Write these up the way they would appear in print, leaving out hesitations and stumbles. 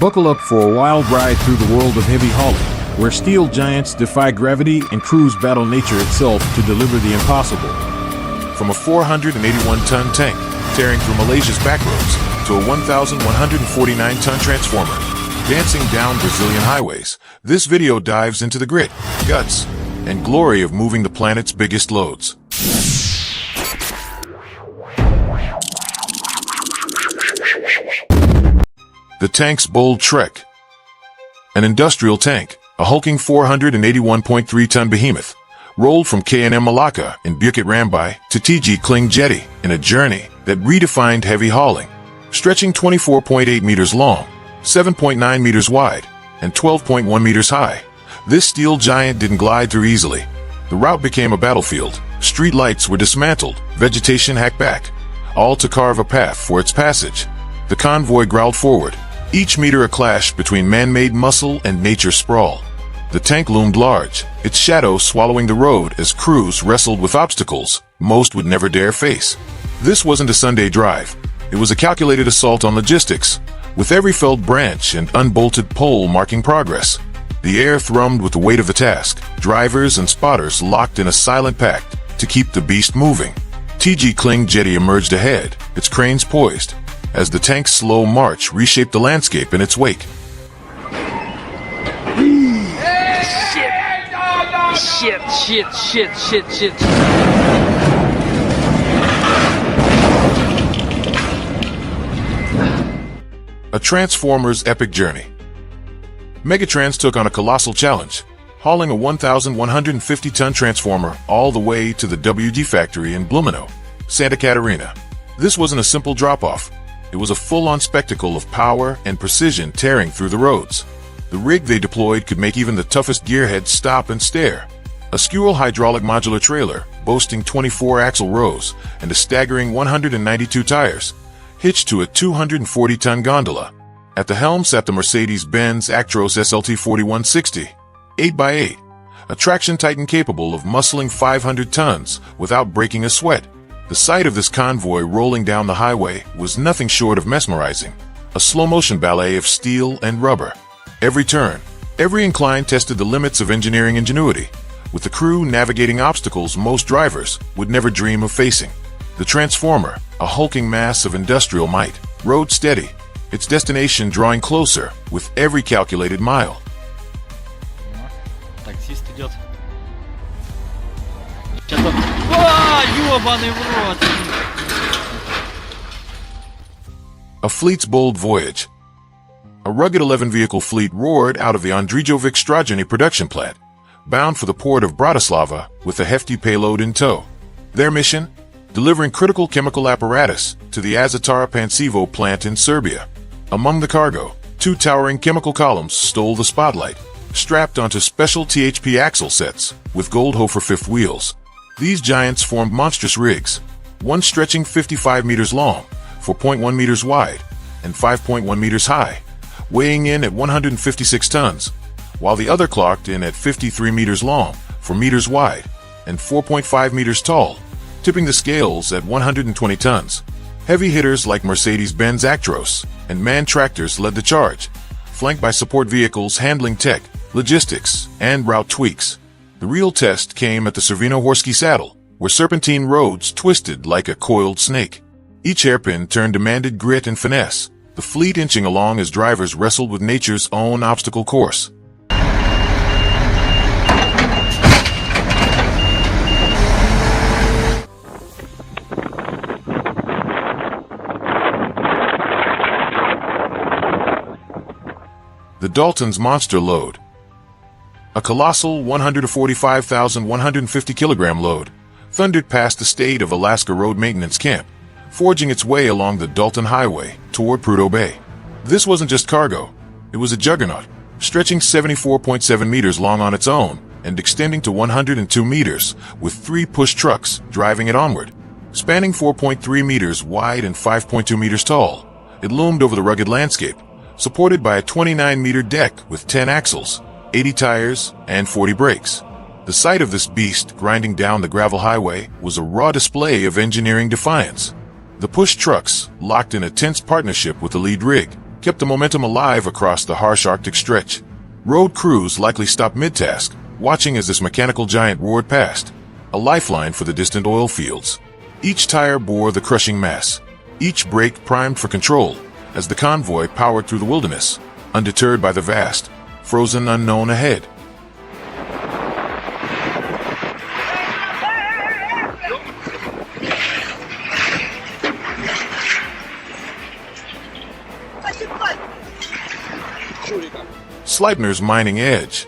Buckle up for a wild ride through the world of heavy hauling, where steel giants defy gravity and crews battle nature itself to deliver the impossible. From a 481-ton tank tearing through Malaysia's backroads to a 1,149-ton transformer dancing down Brazilian highways, this video dives into the grit, guts, and glory of moving the planet's biggest loads. The tank's bold trek. An industrial tank, a hulking 481.3-ton behemoth, rolled from K&M Malacca in Bukit Rambai to TG Kling Jetty in a journey that redefined heavy hauling. Stretching 24.8 meters long, 7.9 meters wide, and 12.1 meters high, this steel giant didn't glide through easily. The route became a battlefield. Street lights were dismantled, vegetation hacked back, all to carve a path for its passage. The convoy growled forward, each meter a clash between man-made muscle and nature sprawl. The tank loomed large, its shadow swallowing the road as crews wrestled with obstacles most would never dare face. This wasn't a Sunday drive. It was a calculated assault on logistics, with every felled branch and unbolted pole marking progress. The air thrummed with the weight of the task, drivers and spotters locked in a silent pact to keep the beast moving. TG Kling Jetty emerged ahead, its cranes poised, as the tank's slow march reshaped the landscape in its wake. Shit. A transformer's epic journey. Megatrans took on a colossal challenge, hauling a 1,150-ton transformer all the way to the WD factory in Blumenau, Santa Catarina. This wasn't a simple drop-off. It was a full-on spectacle of power and precision tearing through the roads. The rig they deployed could make even the toughest gearheads stop and stare. A Squirrel hydraulic modular trailer, boasting 24 axle rows and a staggering 192 tires, hitched to a 240-ton gondola. At the helm sat the Mercedes-Benz Actros SLT 4160, 8x8, a traction titan capable of muscling 500 tons without breaking a sweat. The sight of this convoy rolling down the highway was nothing short of mesmerizing, a slow-motion ballet of steel and rubber. Every turn, every incline tested the limits of engineering ingenuity, with the crew navigating obstacles most drivers would never dream of facing. The transformer, a hulking mass of industrial might, rode steady, its destination drawing closer with every calculated mile. Таксист идет. Ёбаный в рот! A fleet's bold voyage. A rugged 11-vehicle fleet roared out of the Andrijovic Strojany production plant, bound for the port of Bratislava with a hefty payload in tow. Their mission? Delivering critical chemical apparatus to the Azotara Pančevo plant in Serbia. Among the cargo, 2 towering chemical columns stole the spotlight, strapped onto special THP axle sets with Goldhofer fifth wheels. These giants formed monstrous rigs, one stretching 55 meters long, 4.1 meters wide, and 5.1 meters high, weighing in at 156 tons, while the other clocked in at 53 meters long, 4 meters wide, and 4.5 meters tall, tipping the scales at 120 tons. Heavy hitters like Mercedes-Benz Actros and MAN tractors led the charge, flanked by support vehicles handling tech, logistics, and route tweaks. The real test came at the Servino-Horsky saddle, where serpentine roads twisted like a coiled snake. Each hairpin turn demanded grit and finesse, the fleet inching along as drivers wrestled with nature's own obstacle course. The Dalton's monster load. A colossal 145,150 kilogram load thundered past the state of Alaska Road Maintenance Camp, forging its way along the Dalton Highway toward Prudhoe Bay. This wasn't just cargo. It was a juggernaut, stretching 74.7 meters long on its own and extending to 102 meters, with 3 push trucks driving it onward. Spanning 4.3 meters wide and 5.2 meters tall, it loomed over the rugged landscape, supported by a 29-meter deck with 10 axles, 80 tires, and 40 brakes. The sight of this beast grinding down the gravel highway was a raw display of engineering defiance. The push trucks, locked in a tense partnership with the lead rig, kept the momentum alive across the harsh Arctic stretch. Road crews likely stopped mid-task, watching as this mechanical giant roared past, a lifeline for the distant oil fields. Each tire bore the crushing mass, each brake primed for control, as the convoy powered through the wilderness, undeterred by the vast, frozen unknown ahead. Sleipner's mining edge.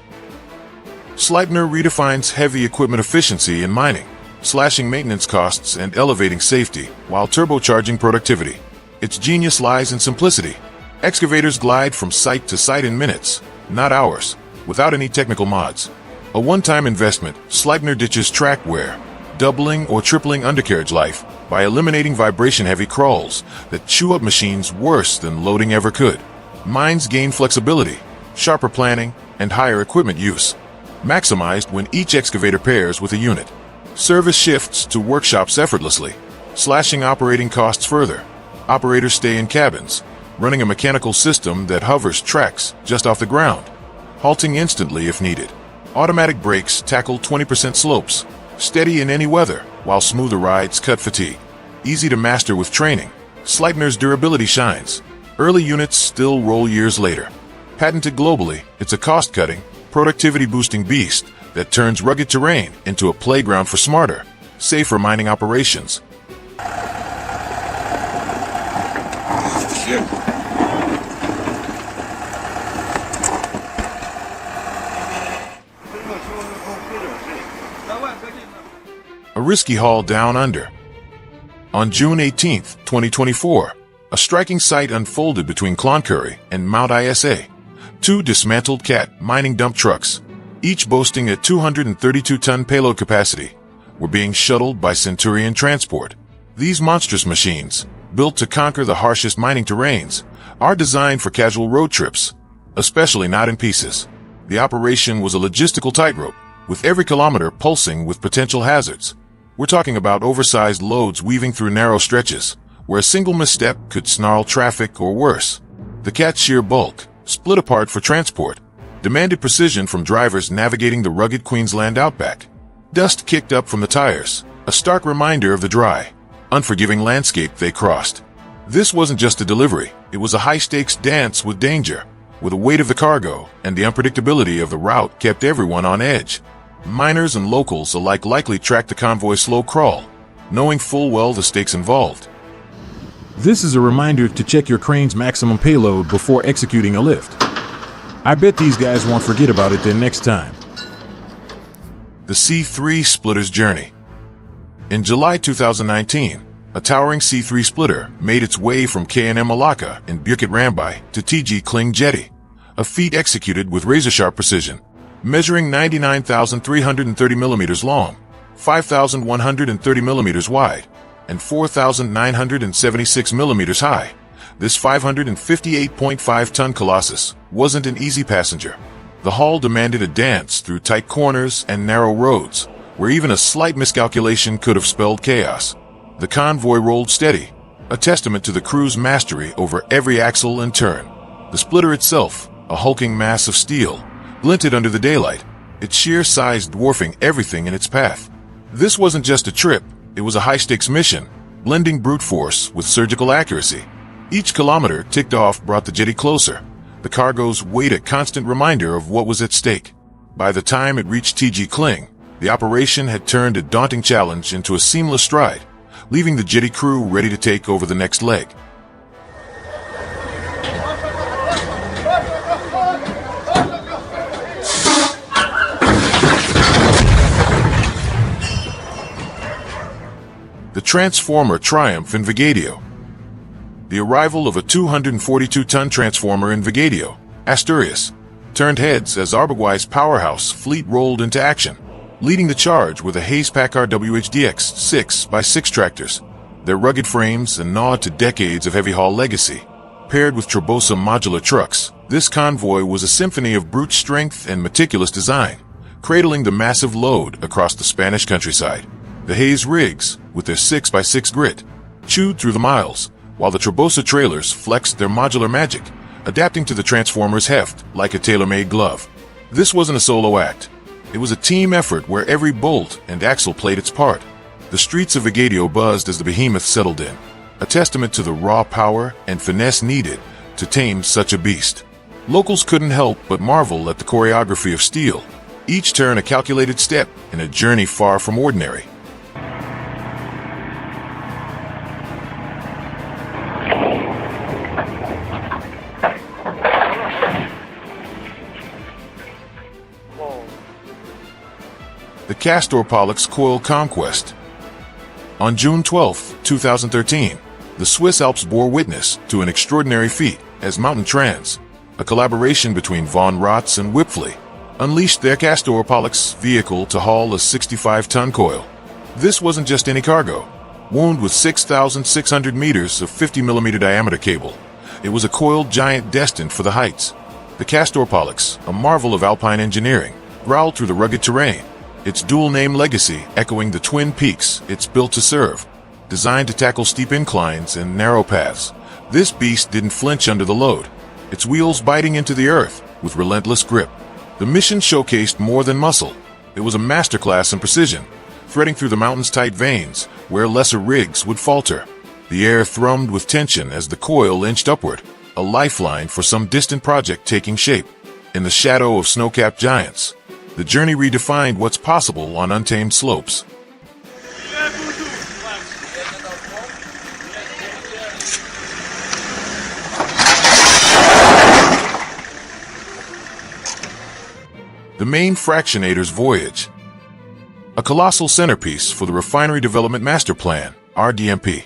Sleipner redefines heavy equipment efficiency in mining, slashing maintenance costs and elevating safety while turbocharging productivity. Its genius lies in simplicity. Excavators glide from site to site in minutes, not hours, without any technical mods. A one-time investment, Sleipner ditches track wear, doubling or tripling undercarriage life by eliminating vibration-heavy crawls that chew up machines worse than loading ever could. Mines gain flexibility, sharper planning, and higher equipment use, maximized when each excavator pairs with a unit. Service shifts to workshops effortlessly, slashing operating costs further. Operators stay in cabins, running a mechanical system that hovers tracks just off the ground, halting instantly if needed. Automatic brakes tackle 20% slopes, steady in any weather, while smoother rides cut fatigue. Easy to master with training, Sleipner's durability shines. Early units still roll years later. Patented globally, it's a cost-cutting, productivity-boosting beast that turns rugged terrain into a playground for smarter, safer mining operations. A risky haul down under. On June 18, 2024, a striking sight unfolded between Cloncurry and Mount Isa. Two dismantled Cat mining dump trucks, each boasting a 232-ton payload capacity, were being shuttled by Centurion Transport. These monstrous machines, built to conquer the harshest mining terrains, are designed for casual road trips, especially not in pieces. The operation was a logistical tightrope, with every kilometer pulsing with potential hazards. We're talking about oversized loads weaving through narrow stretches, where a single misstep could snarl traffic or worse. The Cat's sheer bulk, split apart for transport, demanded precision from drivers navigating the rugged Queensland outback. Dust kicked up from the tires, a stark reminder of the dry, unforgiving landscape they crossed. This wasn't just a delivery, it was a high-stakes dance with danger, where the weight of the cargo and the unpredictability of the route kept everyone on edge. Miners and locals alike likely tracked the convoy's slow crawl, knowing full well the stakes involved. This is a reminder to check your crane's maximum payload before executing a lift. I bet these guys won't forget about it the next time. The C3 splitter's journey. In July 2019, a towering C3 splitter made its way from K&M Malacca in Bukit Rambai to TG Kling Jetty, a feat executed with razor-sharp precision. Measuring 99,330 millimeters long, 5,130 millimeters wide, and 4,976 millimeters high, this 558.5-ton colossus wasn't an easy passenger. The haul demanded a dance through tight corners and narrow roads, where even a slight miscalculation could have spelled chaos. The convoy rolled steady, a testament to the crew's mastery over every axle and turn. The splitter itself, a hulking mass of steel, glinted under the daylight, its sheer size dwarfing everything in its path. This wasn't just a trip, it was a high-stakes mission, blending brute force with surgical accuracy. Each kilometer ticked off brought the jetty closer, the cargo's weight a constant reminder of what was at stake. By the time it reached TG Kling, the operation had turned a daunting challenge into a seamless stride, leaving the jetty crew ready to take over the next leg. The Transformer Triumph in Vigadio. The arrival of a 242-ton transformer in Vigadio, Asturias, turned heads as Arbeguai's powerhouse fleet rolled into action, leading the charge with a Hayes Packard WHDX 6x6 tractors, their rugged frames a nod to decades of heavy-haul legacy. Paired with Turbosa modular trucks, this convoy was a symphony of brute strength and meticulous design, cradling the massive load across the Spanish countryside. The Hayes rigs, with their 6x6 grit, chewed through the miles, while the Turbosa trailers flexed their modular magic, adapting to the transformer's heft like a tailor-made glove. This wasn't a solo act. It was a team effort where every bolt and axle played its part. The streets of Agadio buzzed as the behemoth settled in, a testament to the raw power and finesse needed to tame such a beast. Locals couldn't help but marvel at the choreography of steel, each turn a calculated step in a journey far from ordinary. The Castor Pollux Coil Conquest. On June 12, 2013, the Swiss Alps bore witness to an extraordinary feat as Mountain Trans, a collaboration between Von Rotz and Wipfli, unleashed their Castor Pollux vehicle to haul a 65-ton coil. This wasn't just any cargo. Wound with 6,600 meters of 50mm diameter cable, it was a coiled giant destined for the heights. The Castor Pollux, a marvel of alpine engineering, growled through the rugged terrain, its dual-name legacy echoing the twin peaks it's built to serve. Designed to tackle steep inclines and narrow paths, this beast didn't flinch under the load, its wheels biting into the earth with relentless grip. The mission showcased more than muscle. It was a masterclass in precision, threading through the mountain's tight veins where lesser rigs would falter. The air thrummed with tension as the coil inched upward, a lifeline for some distant project taking shape. In the shadow of snow-capped giants, the journey redefined what's possible on untamed slopes. The main fractionator's voyage. A colossal centerpiece for the Refinery Development Master Plan, RDMP,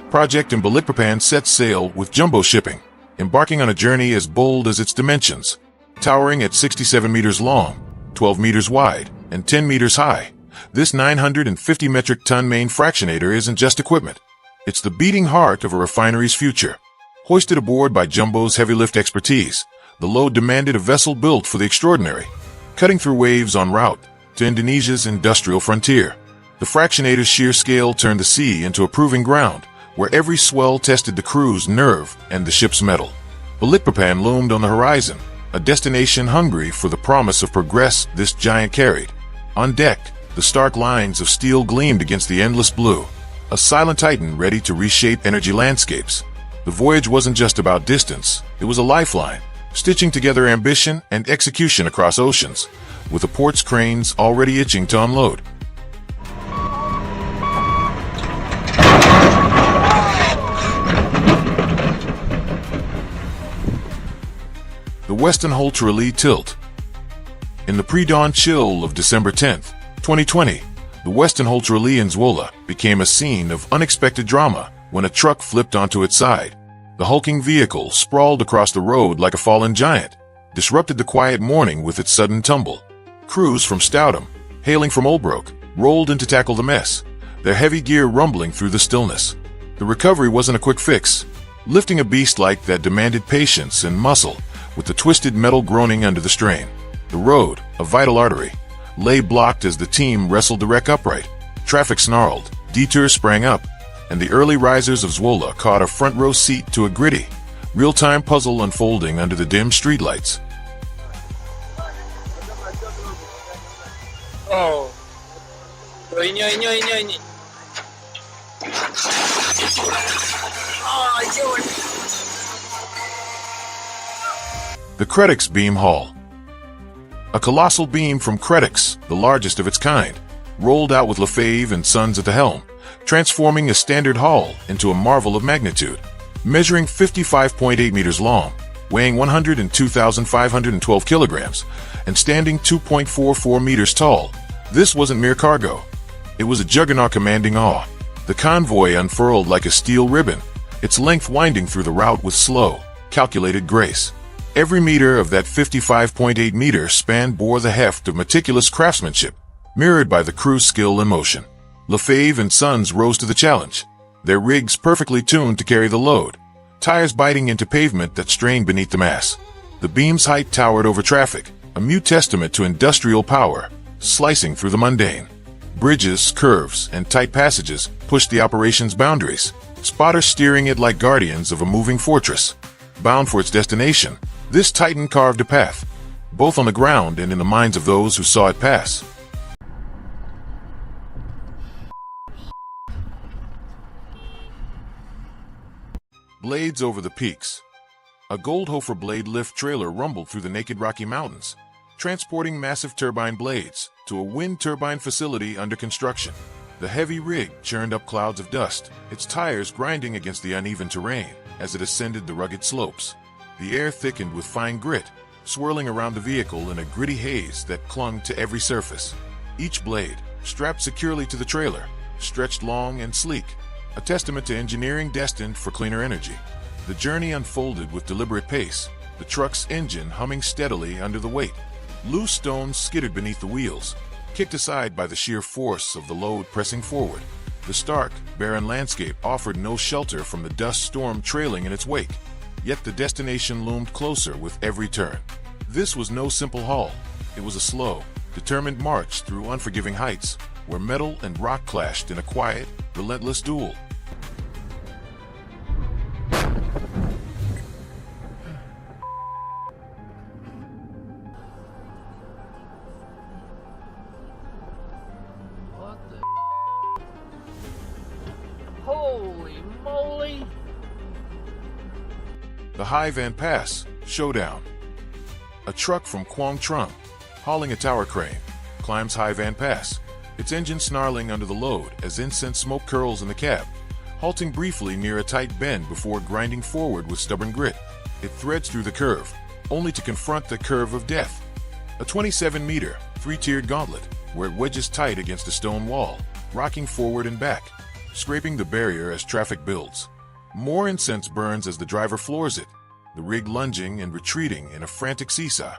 project in Balikpapan sets sail with jumbo shipping, embarking on a journey as bold as its dimensions. Towering at 67 meters long, 12 meters wide, and 10 meters high, this 950 metric ton main fractionator isn't just equipment. It's the beating heart of a refinery's future. Hoisted aboard by Jumbo's heavy lift expertise, the load demanded a vessel built for the extraordinary, cutting through waves en route to Indonesia's industrial frontier. The fractionator's sheer scale turned the sea into a proving ground, where every swell tested the crew's nerve and the ship's mettle. Balikpapan loomed on the horizon, a destination hungry for the promise of progress this giant carried. On deck, the stark lines of steel gleamed against the endless blue, a silent titan ready to reshape energy landscapes. The voyage wasn't just about distance, it was a lifeline, stitching together ambition and execution across oceans, with the port's cranes already itching to unload. The Weston Holtrally Tilt. In the pre-dawn chill of December 10, 2020, the Weston Holtrally in Zwolle became a scene of unexpected drama when a truck flipped onto its side. The hulking vehicle sprawled across the road like a fallen giant, disrupted the quiet morning with its sudden tumble. Crews from Stoutham, hailing from Oldbroek, rolled in to tackle the mess, their heavy gear rumbling through the stillness. The recovery wasn't a quick fix. Lifting a beast like that demanded patience and muscle, with the twisted metal groaning under the strain. The road, a vital artery, lay blocked as the team wrestled the wreck upright. Traffic snarled, detours sprang up, and the early risers of Zwolle caught a front row seat to a gritty, real-time puzzle unfolding under the dim streetlights. Oh, ini. The Credix Beam Haul. A colossal beam from Credix, the largest of its kind, rolled out with Lefebvre and Sons at the helm, transforming a standard hull into a marvel of magnitude. Measuring 55.8 meters long, weighing 102,512 kilograms, and standing 2.44 meters tall, this wasn't mere cargo. It was a juggernaut commanding awe. The convoy unfurled like a steel ribbon, its length winding through the route with slow, calculated grace. Every meter of that 55.8 meter span bore the heft of meticulous craftsmanship, mirrored by the crew's skill and motion. Lefebvre and Sons rose to the challenge, their rigs perfectly tuned to carry the load, tires biting into pavement that strained beneath the mass. The beam's height towered over traffic, a mute testament to industrial power, slicing through the mundane. Bridges, curves, and tight passages pushed the operation's boundaries, spotters steering it like guardians of a moving fortress. bound for its destination. This Titan carved a path, both on the ground and in the minds of those who saw it pass. Blades over the peaks. A Goldhofer blade lift trailer rumbled through the naked Rocky Mountains, transporting massive turbine blades to a wind turbine facility under construction. The heavy rig churned up clouds of dust, its tires grinding against the uneven terrain as it ascended the rugged slopes. The air thickened with fine grit, swirling around the vehicle in a gritty haze that clung to every surface. Each blade, strapped securely to the trailer, stretched long and sleek, a testament to engineering destined for cleaner energy. The journey unfolded with deliberate pace, the truck's engine humming steadily under the weight. Loose stones skittered beneath the wheels, kicked aside by the sheer force of the load pressing forward. The stark, barren landscape offered no shelter from the dust storm trailing in its wake, yet the destination loomed closer with every turn. This was no simple haul. It was a slow, determined march through unforgiving heights, where metal and rock clashed in a quiet, relentless duel. Holy moly! The High Van Pass Showdown. A truck from Quang Trung, hauling a tower crane, climbs High Van Pass, its engine snarling under the load as incense smoke curls in the cab, halting briefly near a tight bend before grinding forward with stubborn grit. It threads through the curve, only to confront the curve of death. A 27-meter, three-tiered gauntlet, where it wedges tight against a stone wall, rocking forward and back, scraping the barrier as traffic builds. More incense burns as the driver floors it, the rig lunging and retreating in a frantic seesaw,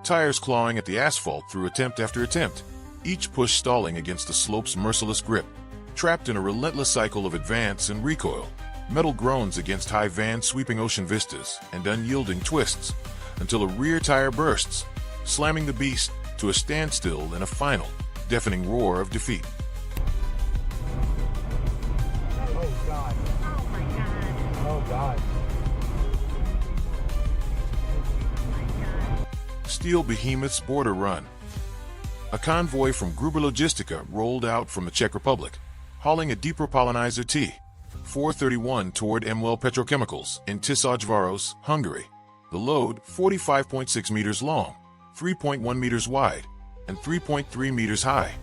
tires clawing at the asphalt through attempt after attempt, each push stalling against the slope's merciless grip. Trapped in a relentless cycle of advance and recoil, metal groans against High Van sweeping ocean vistas and unyielding twists, until a rear tire bursts, slamming the beast to a standstill in a final, deafening roar of defeat. Oh God! Oh my God. Oh God! Steel Behemoth's Border Run. A convoy from Gruber Logistica rolled out from the Czech Republic, hauling a deeper pollinizer T-431 toward Emwell Petrochemicals in Tiszagyvaros, Hungary. The load, 45.6 meters long, 3.1 meters wide, and 3.3 meters high,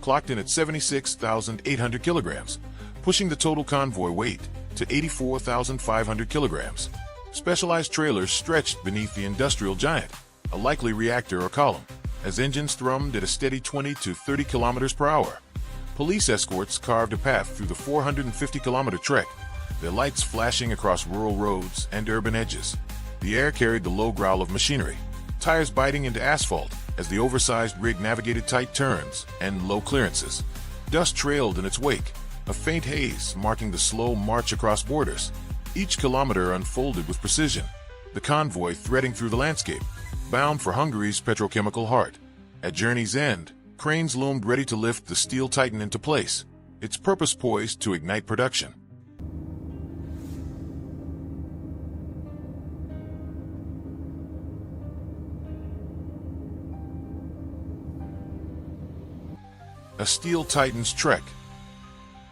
clocked in at 76,800 kilograms, pushing the total convoy weight to 84,500 kilograms. Specialized trailers stretched beneath the industrial giant, a likely reactor or column, as engines thrummed at a steady 20 to 30 kilometers per hour. Police escorts carved a path through the 450-kilometer trek, their lights flashing across rural roads and urban edges. The air carried the low growl of machinery, tires biting into asphalt as the oversized rig navigated tight turns and low clearances. Dust trailed in its wake, a faint haze marking the slow march across borders. Each kilometer unfolded with precision, the convoy threading through the landscape, bound for Hungary's petrochemical heart. At journey's end, cranes loomed ready to lift the steel titan into place, its purpose poised to ignite production. A Steel Titan's Trek.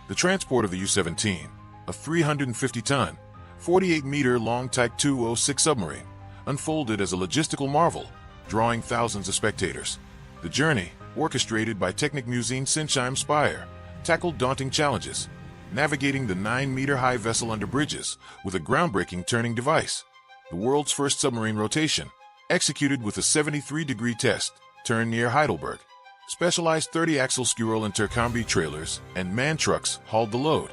The transport of the U-17, a 350-ton, 48-meter-long Type 206 submarine, unfolded as a logistical marvel, drawing thousands of spectators. The journey, orchestrated by Technikmuseen Sinsheim Speyer, tackled daunting challenges, navigating the 9-meter-high vessel under bridges with a groundbreaking turning device. The world's first submarine rotation, executed with a 73-degree test, turn near Heidelberg. Specialized 30-axle Squirrel intercombi trailers and man trucks hauled the load,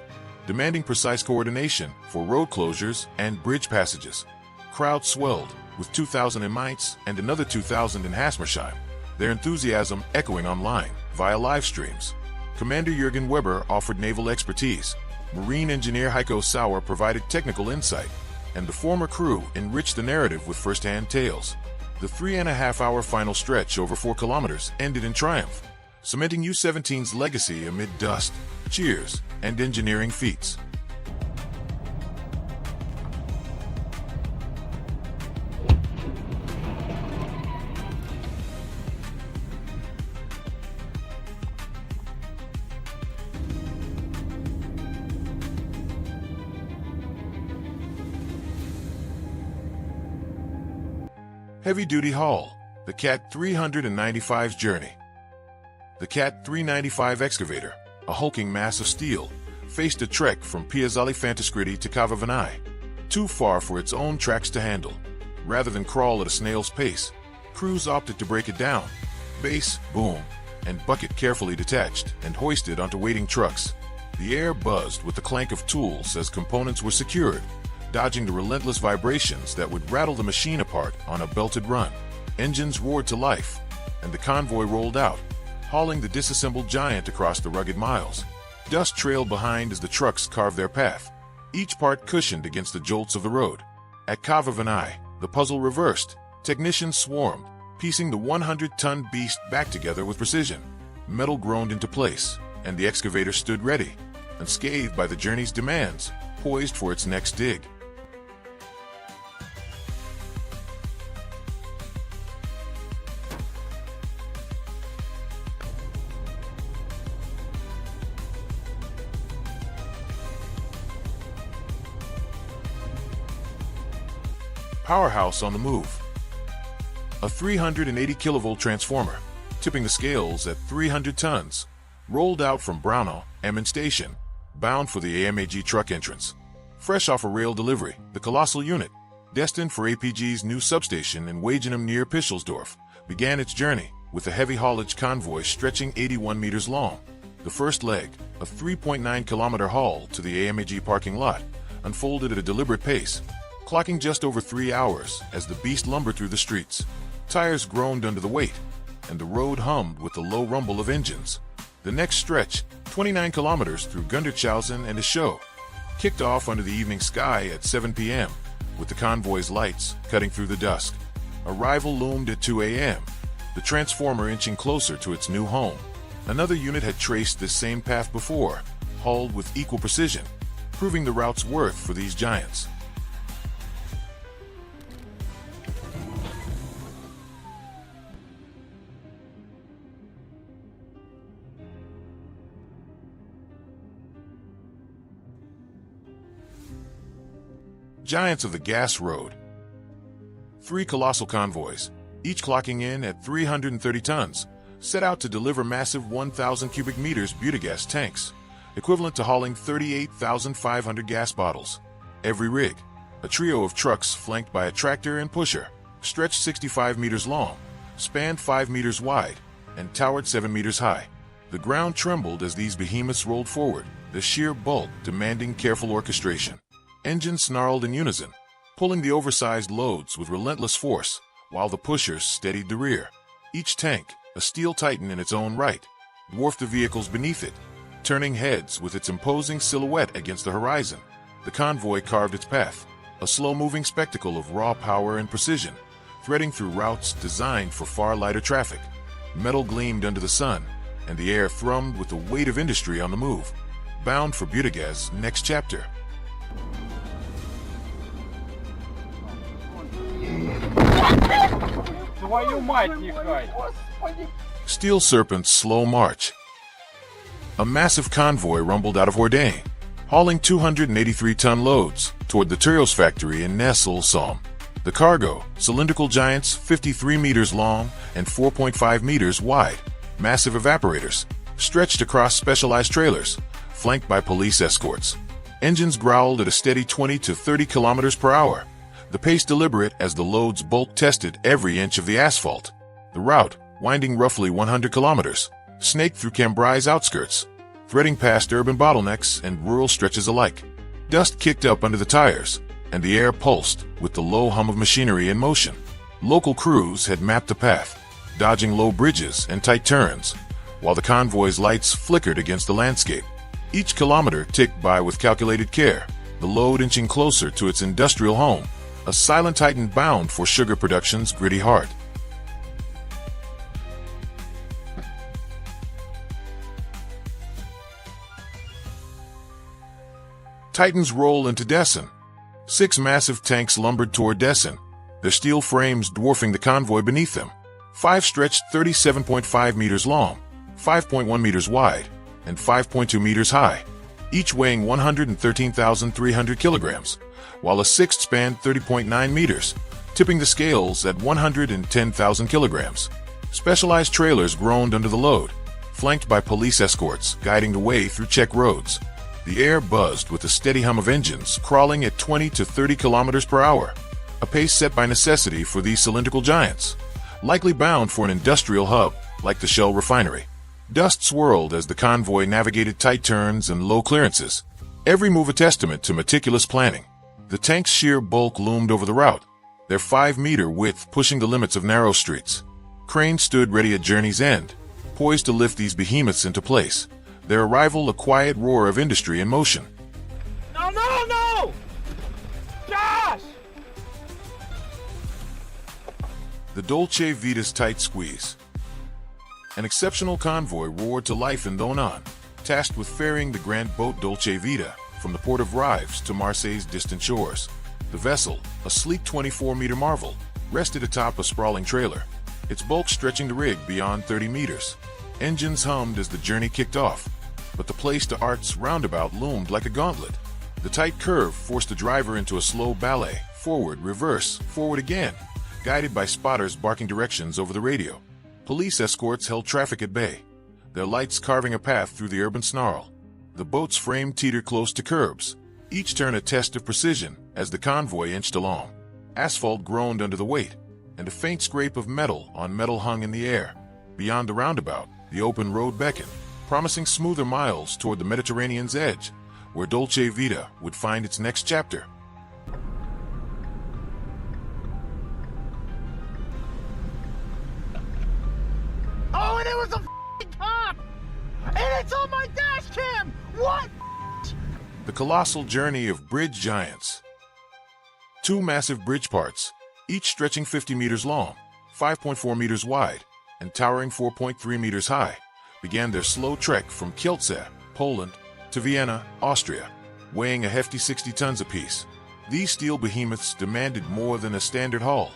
demanding precise coordination for road closures and bridge passages. Crowds swelled, with 2,000 in Mainz and another 2,000 in Hasmersheim, their enthusiasm echoing online via live streams. Commander Jürgen Weber offered naval expertise, Marine engineer Heiko Sauer provided technical insight, and the former crew enriched the narrative with first-hand tales. The 3.5-hour final stretch over 4 kilometers ended in triumph, cementing U-17's legacy amid dust, cheers, and engineering feats. Heavy-duty haul, the Cat 395's journey. The Cat 395 excavator, a hulking mass of steel, faced a trek from Piazzale Fantascritti to Cava Vanai, too far for its own tracks to handle. Rather than crawl at a snail's pace, crews opted to break it down, base, boom, and bucket carefully detached and hoisted onto waiting trucks. The air buzzed with the clank of tools as components were secured, dodging the relentless vibrations that would rattle the machine apart on a belted run. Engines roared to life, and the convoy rolled out, hauling the disassembled giant across the rugged miles. Dust trailed behind as the trucks carved their path, each part cushioned against the jolts of the road. At Cava Vanai, the puzzle reversed. Technicians swarmed, piecing the 100-ton beast back together with precision. Metal groaned into place, and the excavator stood ready, unscathed by the journey's demands, poised for its next dig. Powerhouse on the move. A 380 kilovolt transformer, tipping the scales at 300 tons, rolled out from Brno, Emmen Station, bound for the AMAG truck entrance. Fresh off a rail delivery, the colossal unit, destined for APG's new substation in Wagenham near Pischelsdorf, began its journey with a heavy haulage convoy stretching 81 meters long. The first leg, a 3.9-kilometer haul to the AMAG parking lot, unfolded at a deliberate pace, clocking just over 3 hours as the beast lumbered through the streets. Tires groaned under the weight, and the road hummed with the low rumble of engines. The next stretch, 29 kilometers through Gundertshausen and Ischau, kicked off under the evening sky at 7 p.m., with the convoy's lights cutting through the dusk. Arrival loomed at 2 a.m., the transformer inching closer to its new home. Another unit had traced this same path before, hauled with equal precision, proving the route's worth for these giants. Giants of the Gas Road. 3 colossal convoys, each clocking in at 330 tons, set out to deliver massive 1,000 cubic meters butagas tanks, equivalent to hauling 38,500 gas bottles. Every rig, a trio of trucks flanked by a tractor and pusher, stretched 65 meters long, spanned 5 meters wide, and towered 7 meters high. The ground trembled as these behemoths rolled forward, the sheer bulk demanding careful orchestration. Engines snarled in unison, pulling the oversized loads with relentless force, while the pushers steadied the rear. Each tank, a steel titan in its own right, dwarfed the vehicles beneath it, turning heads with its imposing silhouette against the horizon. The convoy carved its path, a slow-moving spectacle of raw power and precision, threading through routes designed for far lighter traffic. Metal gleamed under the sun, and the air thrummed with the weight of industry on the move, bound for Butagas' next chapter. Твою мать, нехай! Steel Serpent's slow march. A massive convoy rumbled out of Ordain, hauling 283-ton loads toward the Turios factory in Ness-Ulm. The cargo, cylindrical giants 53 meters long and 4.5 meters wide, massive evaporators, stretched across specialized trailers, flanked by police escorts. Engines growled at a steady 20 to 30 kilometers per hour, the pace deliberate as the loads bulk tested every inch of the asphalt. The route, winding roughly 100 kilometers, snaked through Cambrai's outskirts, threading past urban bottlenecks and rural stretches alike. Dust kicked up under the tires, and the air pulsed with the low hum of machinery in motion. Local crews had mapped the path, dodging low bridges and tight turns, while the convoy's lights flickered against the landscape. Each kilometer ticked by with calculated care, the load inching closer to its industrial home, a silent titan bound for sugar production's gritty heart. Titans roll into Dessen. 6 massive tanks lumbered toward Dessen, their steel frames dwarfing the convoy beneath them. 5 stretched 37.5 meters long, 5.1 meters wide, and 5.2 meters high, each weighing 113,300 kilograms, while a 6th spanned 30.9 meters, tipping the scales at 110,000 kilograms. Specialized trailers groaned under the load, flanked by police escorts guiding the way through Czech roads. The air buzzed with the steady hum of engines crawling at 20 to 30 kilometers per hour, a pace set by necessity for these cylindrical giants, likely bound for an industrial hub like the Shell refinery. Dust swirled as the convoy navigated tight turns and low clearances, every move a testament to meticulous planning. The tank's sheer bulk loomed over the route, their 5-meter width pushing the limits of narrow streets. Cranes stood ready at journey's end, poised to lift these behemoths into place, their arrival a quiet roar of industry in motion. No, no, no! Josh! The Dolce Vita's tight squeeze. An exceptional convoy roared to life in Donan, tasked with ferrying the grand boat Dolce Vita from the port of Rives to Marseille's distant shores. The vessel, a sleek 24-meter marvel, rested atop a sprawling trailer, its bulk stretching the rig beyond 30 meters. Engines hummed as the journey kicked off, but the Place d'Arts roundabout loomed like a gauntlet. The tight curve forced the driver into a slow ballet, forward, reverse, forward again, guided by spotters barking directions over the radio. Police escorts held traffic at bay, their lights carving a path through the urban snarl. The boat's frame teetered close to curbs, each turn a test of precision as the convoy inched along. Asphalt groaned under the weight, and a faint scrape of metal on metal hung in the air. Beyond the roundabout, the open road beckoned, promising smoother miles toward the Mediterranean's edge, where Dolce Vita would find its next chapter. Oh, and it was a f***ing cop! And it's on my dash cam! What? The colossal journey of bridge giants. Two massive bridge parts, each stretching 50 meters long, 5.4 meters wide, and towering 4.3 meters high, began their slow trek from Kielce, Poland, to Vienna, Austria, weighing a hefty 60 tons apiece. These steel behemoths demanded more than a standard haul.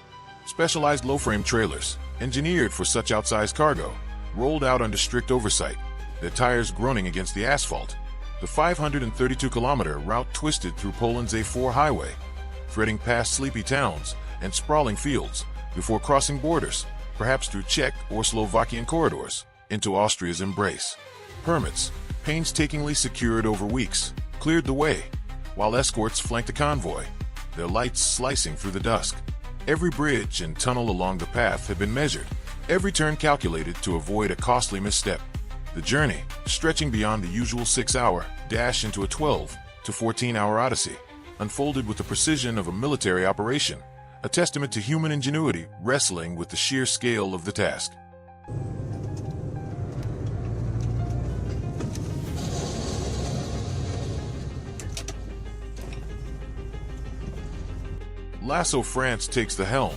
Specialized low-frame trailers, engineered for such outsized cargo, rolled out under strict oversight, their tires groaning against the asphalt. The 532-kilometer route twisted through Poland's A4 highway, threading past sleepy towns and sprawling fields before crossing borders, perhaps through Czech or Slovakian corridors, into Austria's embrace. Permits, painstakingly secured over weeks, cleared the way, while escorts flanked the convoy, their lights slicing through the dusk. Every bridge and tunnel along the path had been measured, every turn calculated to avoid a costly misstep. The journey, stretching beyond the usual 6-hour dash into a 12 to 14-hour odyssey, unfolded with the precision of a military operation, a testament to human ingenuity wrestling with the sheer scale of the task. Lasso France takes the helm.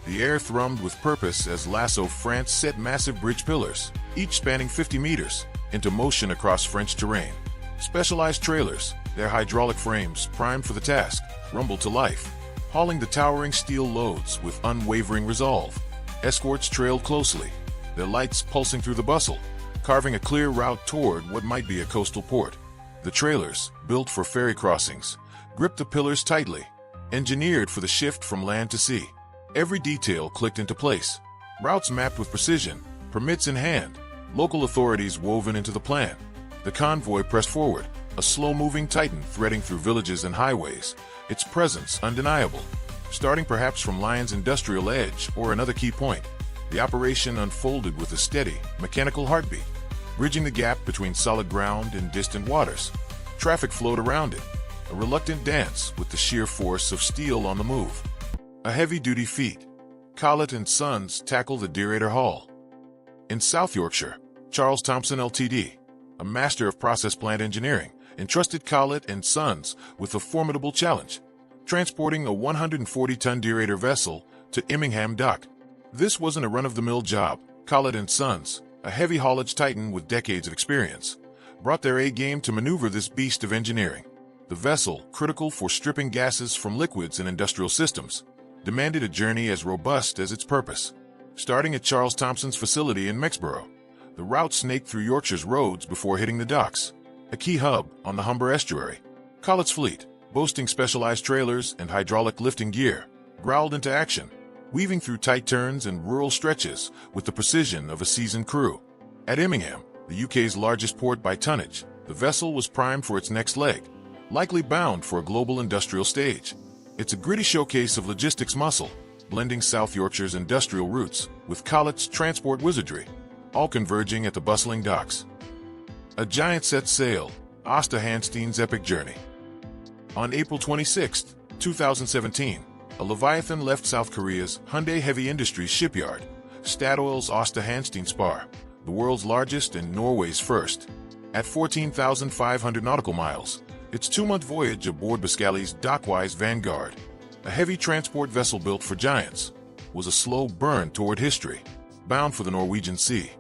The air thrummed with purpose as Lasso France set massive bridge pillars, each spanning 50 meters, into motion across French terrain. Specialized trailers, their hydraulic frames primed for the task, rumbled to life, hauling the towering steel loads with unwavering resolve. Escorts trailed closely, their lights pulsing through the bustle, carving a clear route toward what might be a coastal port. The trailers, built for ferry crossings, gripped the pillars tightly, engineered for the shift from land to sea. Every detail clicked into place, routes mapped with precision, permits in hand, local authorities woven into the plan. The convoy pressed forward, a slow-moving titan threading through villages and highways, its presence undeniable. Starting perhaps from Lyon's industrial edge or another key point, the operation unfolded with a steady, mechanical heartbeat, bridging the gap between solid ground and distant waters. Traffic flowed around it, a reluctant dance with the sheer force of steel on the move. A heavy-duty feat. Collett and Sons tackle the Deerator Hall. In South Yorkshire, Charles Thompson Ltd., a master of process plant engineering, entrusted Collett and Sons with a formidable challenge, transporting a 140-ton Deerator vessel to Immingham Dock. This wasn't a run-of-the-mill job. Collett and Sons, a heavy haulage titan with decades of experience, brought their A-game to maneuver this beast of engineering. The vessel, critical for stripping gases from liquids in industrial systems, demanded a journey as robust as its purpose. Starting at Charles Thompson's facility in Mexborough, the route snaked through Yorkshire's roads before hitting the docks, a key hub on the Humber estuary. Collett's fleet, boasting specialized trailers and hydraulic lifting gear, growled into action, weaving through tight turns and rural stretches with the precision of a seasoned crew. At Immingham, the UK's largest port by tonnage, the vessel was primed for its next leg, likely bound for a global industrial stage. It's a gritty showcase of logistics muscle, blending South Yorkshire's industrial roots with Collett's transport wizardry, all converging at the bustling docks. A giant set sail, Asta Hanstein's epic journey. On April 26, 2017, a Leviathan left South Korea's Hyundai Heavy Industries shipyard, Statoil's Asta Hanstein Spar, the world's largest and Norway's first. At 14,500 nautical miles, its 2-month voyage aboard Biscay's Dockwise Vanguard, a heavy transport vessel built for giants, was a slow burn toward history, bound for the Norwegian Sea.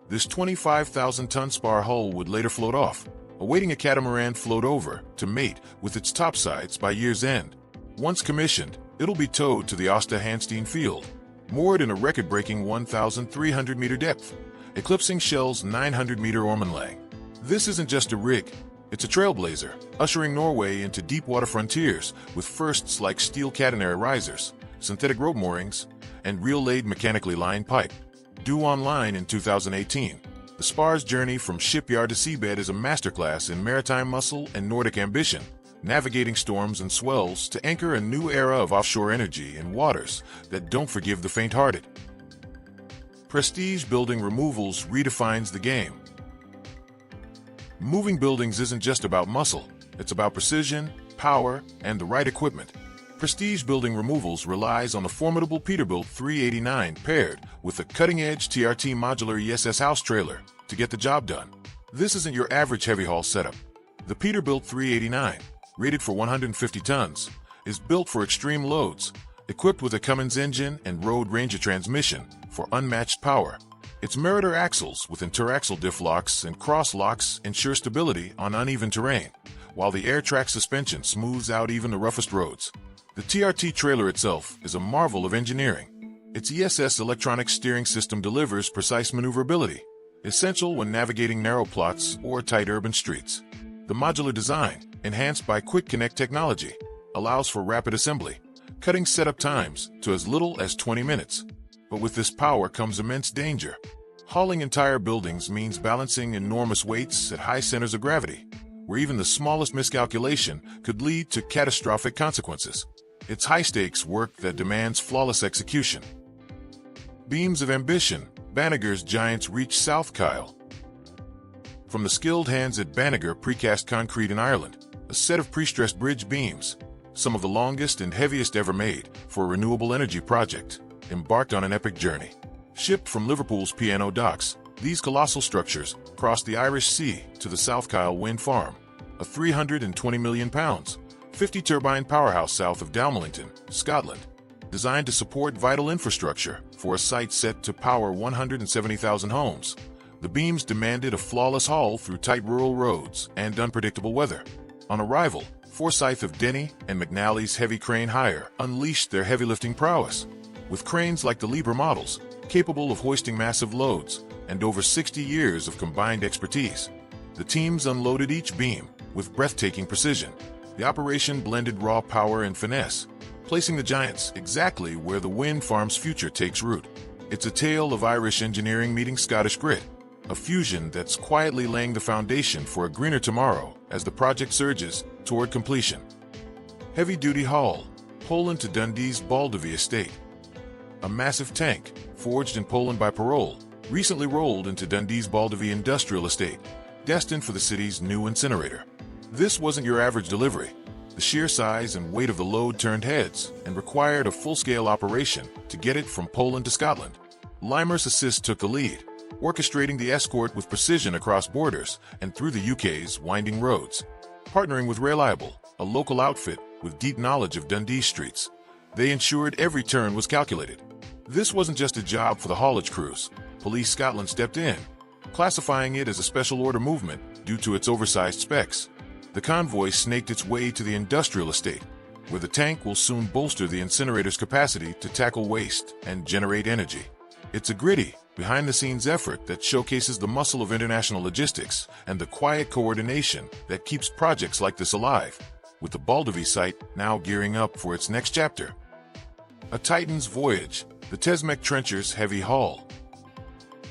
This 25,000-ton spar hull would later float off, awaiting a catamaran float over to mate with its topsides by year's end. Once commissioned, it'll be towed to the Asta Hanstein field, moored in a record-breaking 1,300-meter depth, eclipsing Shell's 900-meter Ormenlang. This isn't just a rig, it's a trailblazer, ushering Norway into deep-water frontiers with firsts like steel catenary risers, synthetic rope moorings, and reel-laid mechanically lined pipe. Due online in 2018, the Spar's journey from shipyard to seabed is a masterclass in maritime muscle and Nordic ambition, navigating storms and swells to anchor a new era of offshore energy in waters that don't forgive the faint-hearted. Prestige building removals redefines the game. Moving buildings isn't just about muscle, it's about precision, power, and the right equipment. Prestige Building Removals relies on the formidable Peterbilt 389 paired with a cutting-edge TRT modular ESS house trailer to get the job done. This isn't your average heavy haul setup. The Peterbilt 389, rated for 150 tons, is built for extreme loads, equipped with a Cummins engine and Road Ranger transmission for unmatched power. Its Meritor axles with interaxle diff locks and cross locks ensure stability on uneven terrain, while the air-track suspension smooths out even the roughest roads. The TRT trailer itself is a marvel of engineering. Its ESS electronic steering system delivers precise maneuverability, essential when navigating narrow plots or tight urban streets. The modular design, enhanced by Quick Connect technology, allows for rapid assembly, cutting setup times to as little as 20 minutes. But with this power comes immense danger. Hauling entire buildings means balancing enormous weights at high centers of gravity, where even the smallest miscalculation could lead to catastrophic consequences. It's high-stakes work that demands flawless execution. Beams of ambition, Banagher's giants reach South Kyle. From the skilled hands at Banagher Precast Concrete in Ireland, a set of pre-stressed bridge beams, some of the longest and heaviest ever made for a renewable energy project, embarked on an epic journey. Shipped from Liverpool's P&O docks, these colossal structures crossed the Irish Sea to the South Kyle Wind Farm, a £320 million, 50-turbine powerhouse south of Dalmellington, Scotland, designed to support vital infrastructure for a site set to power 170,000 homes. The beams demanded a flawless haul through tight rural roads and unpredictable weather. On arrival, Forsyth of Denny and McNally's heavy crane hire unleashed their heavy-lifting prowess. With cranes like the Libra models, capable of hoisting massive loads, and over 60 years of combined expertise, the teams unloaded each beam with breathtaking precision. The operation blended raw power and finesse, placing the giants exactly where the wind farm's future takes root. It's a tale of Irish engineering meeting Scottish grit, a fusion that's quietly laying the foundation for a greener tomorrow as the project surges toward completion. Heavy-duty haul, Poland to Dundee's Baldovie estate. A massive tank, forged in Poland by Parole, recently rolled into Dundee's Baldovie industrial estate, destined for the city's new incinerator. This wasn't your average delivery. The sheer size and weight of the load turned heads and required a full-scale operation to get it from Poland to Scotland. Limer's Assist took the lead, orchestrating the escort with precision across borders and through the UK's winding roads. Partnering with Reliable, a local outfit with deep knowledge of Dundee streets, they ensured every turn was calculated. This wasn't just a job for the haulage crews. Police Scotland stepped in, classifying it as a special order movement due to its oversized specs. The convoy snaked its way to the industrial estate, where the tank will soon bolster the incinerator's capacity to tackle waste and generate energy. It's a gritty, behind-the-scenes effort that showcases the muscle of international logistics and the quiet coordination that keeps projects like this alive, with the Baldovie site now gearing up for its next chapter. A Titan's Voyage, the Tesmec Trencher's heavy haul.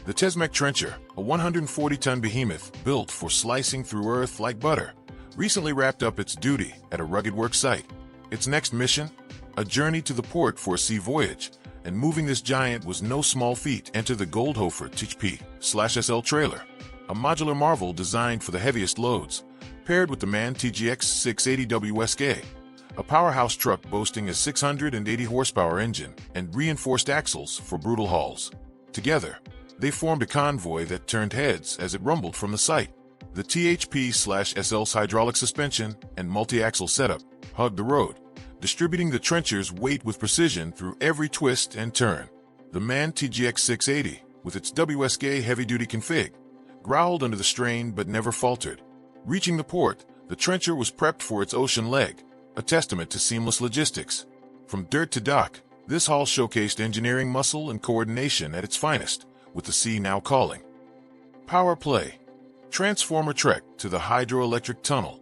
The Tesmec Trencher, a 140-ton behemoth built for slicing through earth like butter, recently wrapped up its duty at a rugged work site. Its next mission? A journey to the port for a sea voyage, and moving this giant was no small feat. Enter the Goldhofer THP/SL trailer, a modular marvel designed for the heaviest loads, paired with the MAN TGX 680 WSK, a powerhouse truck boasting a 680 horsepower engine and reinforced axles for brutal hauls. Together, they formed a convoy that turned heads as it rumbled from the site. The THP/SL's hydraulic suspension and multi-axle setup hugged the road, distributing the trencher's weight with precision through every twist and turn. The MAN TGX 680, with its WSK heavy-duty config, growled under the strain but never faltered. Reaching the port, the trencher was prepped for its ocean leg, a testament to seamless logistics. From dirt to dock, this haul showcased engineering muscle and coordination at its finest, with the sea now calling. Power play. Transformer trek to the hydroelectric tunnel.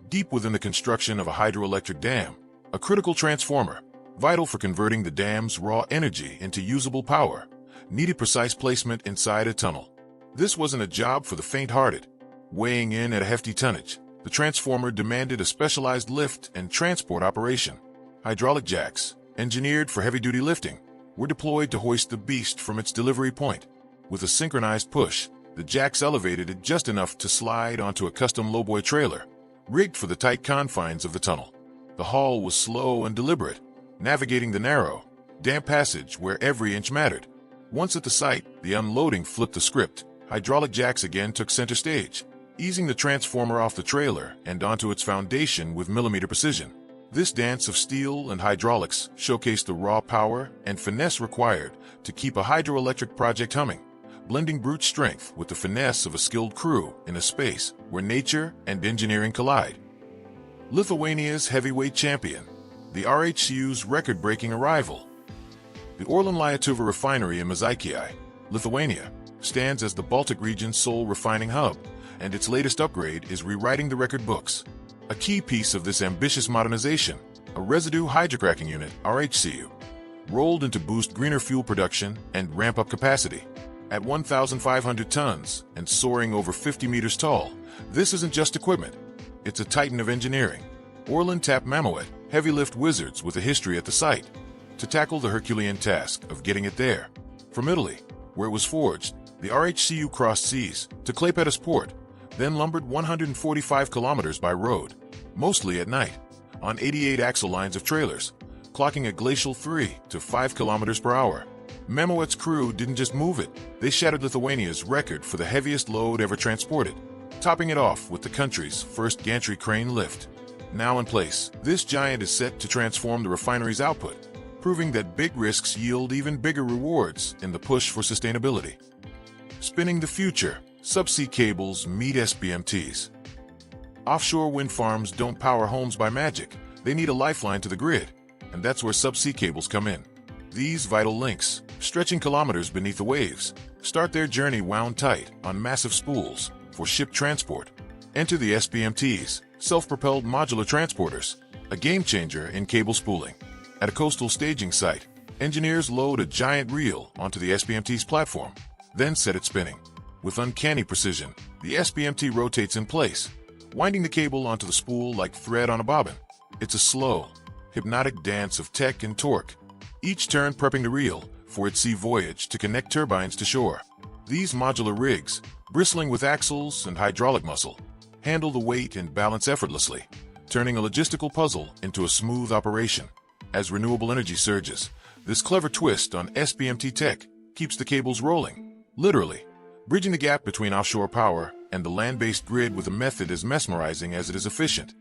Deep within the construction of a hydroelectric dam, a critical transformer, vital for converting the dam's raw energy into usable power, needed precise placement inside a tunnel. This wasn't a job for the faint-hearted. Weighing in at a hefty tonnage, the transformer demanded a specialized lift and transport operation. Hydraulic jacks, engineered for heavy-duty lifting, were deployed to hoist the beast from its delivery point. With a synchronized push, the jacks elevated it just enough to slide onto a custom lowboy trailer, rigged for the tight confines of the tunnel. The haul was slow and deliberate, navigating the narrow, damp passage where every inch mattered. Once at the site, the unloading flipped the script. Hydraulic jacks again took center stage, easing the transformer off the trailer and onto its foundation with millimeter precision. This dance of steel and hydraulics showcased the raw power and finesse required to keep a hydroelectric project humming, blending brute strength with the finesse of a skilled crew in a space where nature and engineering collide. Lithuania's heavyweight champion, the RHCU's record-breaking arrival. The Orlen Lietuva refinery in Mažeikiai, Lithuania, stands as the Baltic region's sole refining hub, and its latest upgrade is rewriting the record books. A key piece of this ambitious modernization, a residue hydrocracking unit, RHCU, rolled in to boost greener fuel production and ramp up capacity. At 1,500 tons and soaring over 50 meters tall, this isn't just equipment. It's a titan of engineering. Orlen tapped Mammoet, heavy lift wizards with a history at the site, to tackle the Herculean task of getting it there. From Italy, where it was forged, the RHCU crossed seas to Klaipėda's port, then lumbered 145 kilometers by road, mostly at night, on 88 axle lines of trailers, clocking a glacial 3 to 5 kilometers per hour. Mammoet's crew didn't just move it, they shattered Lithuania's record for the heaviest load ever transported, topping it off with the country's first gantry crane lift. Now in place, this giant is set to transform the refinery's output, proving that big risks yield even bigger rewards in the push for sustainability. Spinning the future, subsea cables meet SBMTs. Offshore wind farms don't power homes by magic, they need a lifeline to the grid, and that's where subsea cables come in. These vital links, stretching kilometers beneath the waves, start their journey wound tight on massive spools for ship transport. Enter the SBMTs, self-propelled modular transporters, a game-changer in cable spooling. At a coastal staging site, engineers load a giant reel onto the SBMT's platform, then set it spinning. With uncanny precision, the SBMT rotates in place, winding the cable onto the spool like thread on a bobbin. It's a slow, hypnotic dance of tech and torque, each turn prepping the reel for its sea voyage to connect turbines to shore. These modular rigs, bristling with axles and hydraulic muscle, handle the weight and balance effortlessly, turning a logistical puzzle into a smooth operation. As renewable energy surges, this clever twist on SBMT tech keeps the cables rolling, literally, bridging the gap between offshore power and the land-based grid with a method as mesmerizing as it is efficient.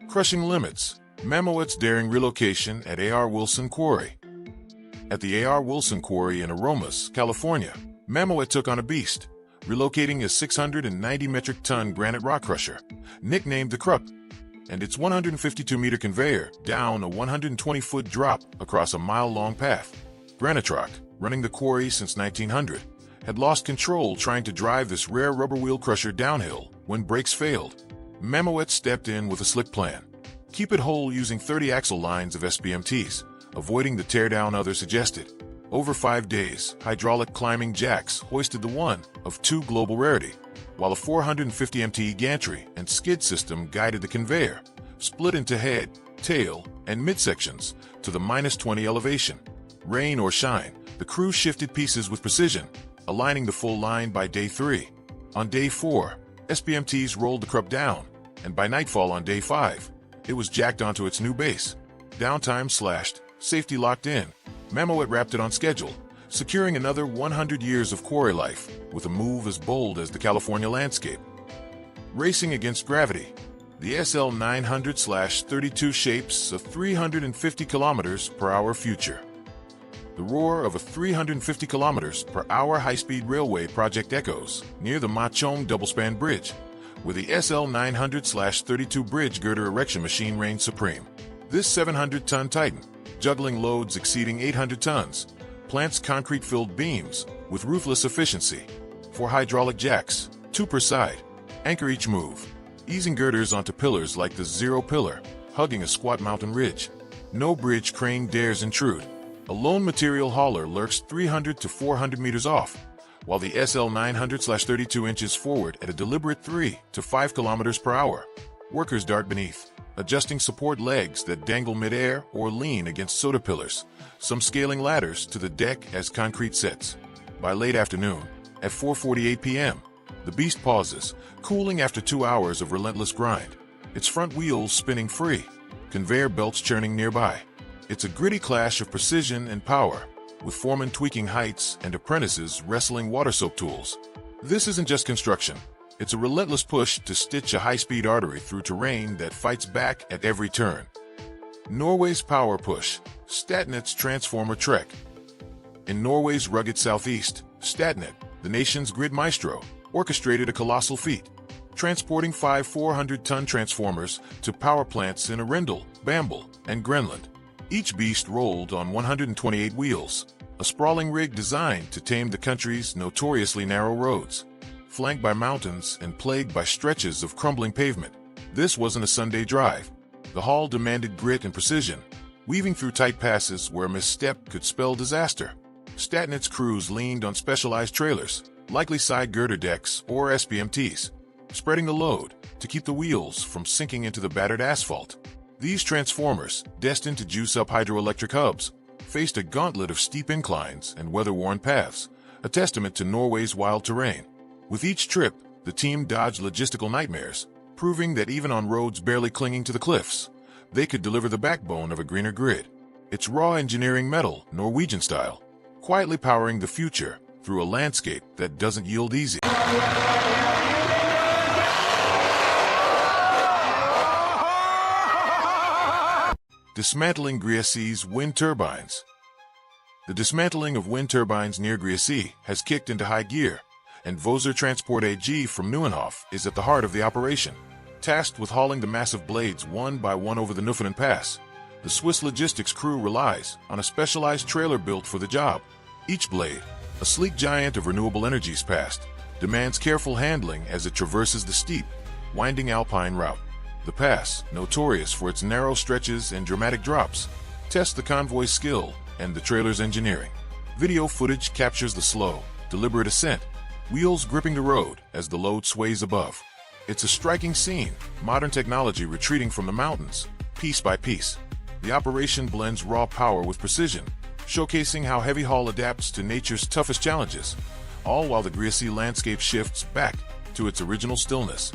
Crushing limits, Mammoet's daring relocation at A.R. Wilson Quarry. At the A.R. Wilson Quarry in Aromas, California, Mammoet took on a beast, relocating a 690 metric ton granite rock crusher, nicknamed the Kruk, and its 152-meter conveyor down a 120-foot drop across a mile-long path. Granitrock, running the quarry since 1900, had lost control trying to drive this rare rubber wheel crusher downhill when brakes failed. Mammoet stepped in with a slick plan. Keep it whole using 30 axle lines of SBMTs, avoiding the teardown others suggested. Over 5 days, hydraulic climbing jacks hoisted the one of two global rarity, while a 450 MTE gantry and skid system guided the conveyor, split into head, tail, and midsections to the -20 elevation. Rain or shine, the crew shifted pieces with precision, aligning the full line by day 3. On day 4, SPMTs rolled the crub down, and by nightfall on day 5, it was jacked onto its new base. Downtime slashed, safety locked in. Mammoet wrapped it on schedule, securing another 100 years of quarry life with a move as bold as the California landscape. Racing against gravity, the SL 900/32 shapes a 350 km/h future. The roar of a 350 km/h high-speed railway project echoes near the Ma Chong double-span bridge, where the SL 900/32 bridge girder erection machine reigns supreme. This 700-ton Titan, juggling loads exceeding 800 tons, plants concrete-filled beams with ruthless efficiency. 4 hydraulic jacks, 2 per side, anchor each move, easing girders onto pillars like the Zero Pillar, hugging a squat mountain ridge. No bridge crane dares intrude. A lone material hauler lurks 300 to 400 meters off, while the SL 900/32 inches forward at a deliberate 3 to 5 km/h. Workers dart beneath, adjusting support legs that dangle midair or lean against soda pillars, some scaling ladders to the deck as concrete sets. By late afternoon, at 4:48 p.m., the beast pauses, cooling after 2 hours of relentless grind, its front wheels spinning free, conveyor belts churning nearby. It's a gritty clash of precision and power, with foremen tweaking heights and apprentices wrestling water-soaked tools. This isn't just construction. It's a relentless push to stitch a high-speed artery through terrain that fights back at every turn. Norway's power push, Statnet's transformer trek. In Norway's rugged southeast, Statnet, the nation's grid maestro, orchestrated a colossal feat, transporting 5 400-ton transformers to power plants in Arendal, Bamble, and Grenland. Each beast rolled on 128 wheels, a sprawling rig designed to tame the country's notoriously narrow roads. Flanked by mountains and plagued by stretches of crumbling pavement, this wasn't a Sunday drive. The haul demanded grit and precision, weaving through tight passes where a misstep could spell disaster. Statnet's crews leaned on specialized trailers, likely side girder decks or SPMTs, spreading the load to keep the wheels from sinking into the battered asphalt. These transformers, destined to juice up hydroelectric hubs, faced a gauntlet of steep inclines and weather-worn paths, a testament to Norway's wild terrain. With each trip, the team dodged logistical nightmares, proving that even on roads barely clinging to the cliffs, they could deliver the backbone of a greener grid. It's raw engineering metal, Norwegian style, quietly powering the future through a landscape that doesn't yield easy. Dismantling Griassi's wind turbines. The dismantling of wind turbines near Griassi has kicked into high gear, and Voser Transport AG from Neuenhof is at the heart of the operation. Tasked with hauling the massive blades one by one over the Nufenen Pass, the Swiss logistics crew relies on a specialized trailer built for the job. Each blade, a sleek giant of renewable energies past, demands careful handling as it traverses the steep, winding alpine route. The pass, notorious for its narrow stretches and dramatic drops, tests the convoy's skill and the trailer's engineering. Video footage captures the slow, deliberate ascent, wheels gripping the road as the load sways above. It's a striking scene, modern technology retreating from the mountains, piece by piece. The operation blends raw power with precision, showcasing how heavy haul adapts to nature's toughest challenges, all while the Griassi landscape shifts back to its original stillness.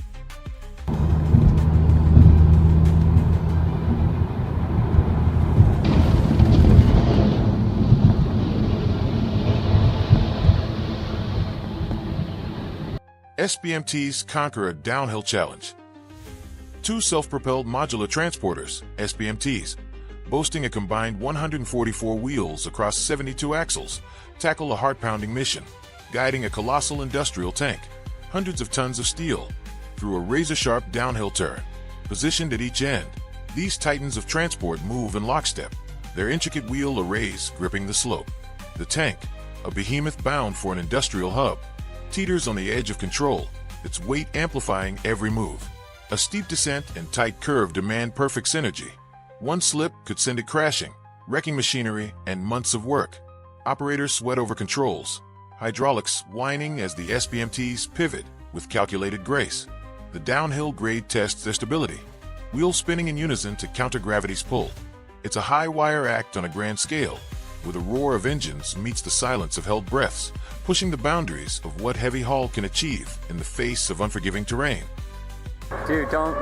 SPMTs conquer a downhill challenge. 2 self-propelled modular transporters, SPMTs, boasting a combined 144 wheels across 72 axles, tackle a heart-pounding mission, guiding a colossal industrial tank, hundreds of tons of steel, through a razor-sharp downhill turn. Positioned at each end, these titans of transport move in lockstep, their intricate wheel arrays gripping the slope. The tank, a behemoth bound for an industrial hub, teeters on the edge of control, its weight amplifying every move. A steep descent and tight curve demand perfect synergy. One slip could send it crashing, wrecking machinery, and months of work. Operators sweat over controls, hydraulics whining as the SBMTs pivot with calculated grace. The downhill grade tests their stability, wheels spinning in unison to counter gravity's pull. It's a high-wire act on a grand scale, where the roar of engines meets the silence of held breaths, pushing the boundaries of what heavy haul can achieve in the face of unforgiving terrain. Dude, don't...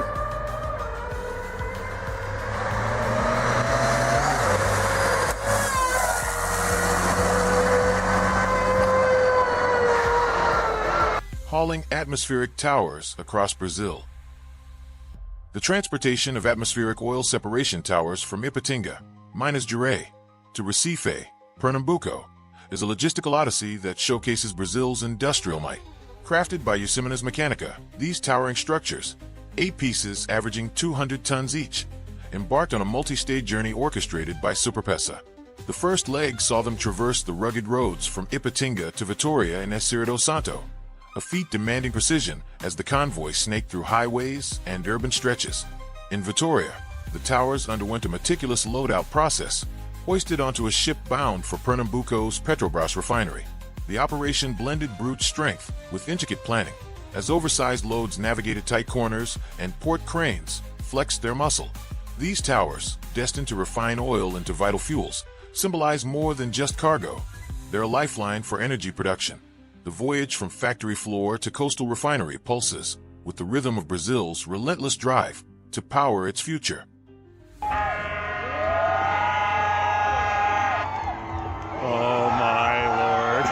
Hauling atmospheric towers across Brazil. The transportation of atmospheric oil separation towers from Ipatinga, Minas Gerais, to Recife, Pernambuco, is a logistical odyssey that showcases Brazil's industrial might. Crafted by Usiminas Mechanica, these towering structures, 8 pieces averaging 200 tons each, embarked on a multi-stage journey orchestrated by Superpeça. The first leg saw them traverse the rugged roads from Ipatinga to Vitória in Espírito Santo, a feat demanding precision as the convoy snaked through highways and urban stretches. In Vitória, the towers underwent a meticulous loadout process, hoisted onto a ship bound for Pernambuco's Petrobras refinery. The operation blended brute strength with intricate planning, as oversized loads navigated tight corners and port cranes flexed their muscle. These towers, destined to refine oil into vital fuels, symbolize more than just cargo. They're a lifeline for energy production. The voyage from factory floor to coastal refinery pulses with the rhythm of Brazil's relentless drive to power its future. Oh my lord.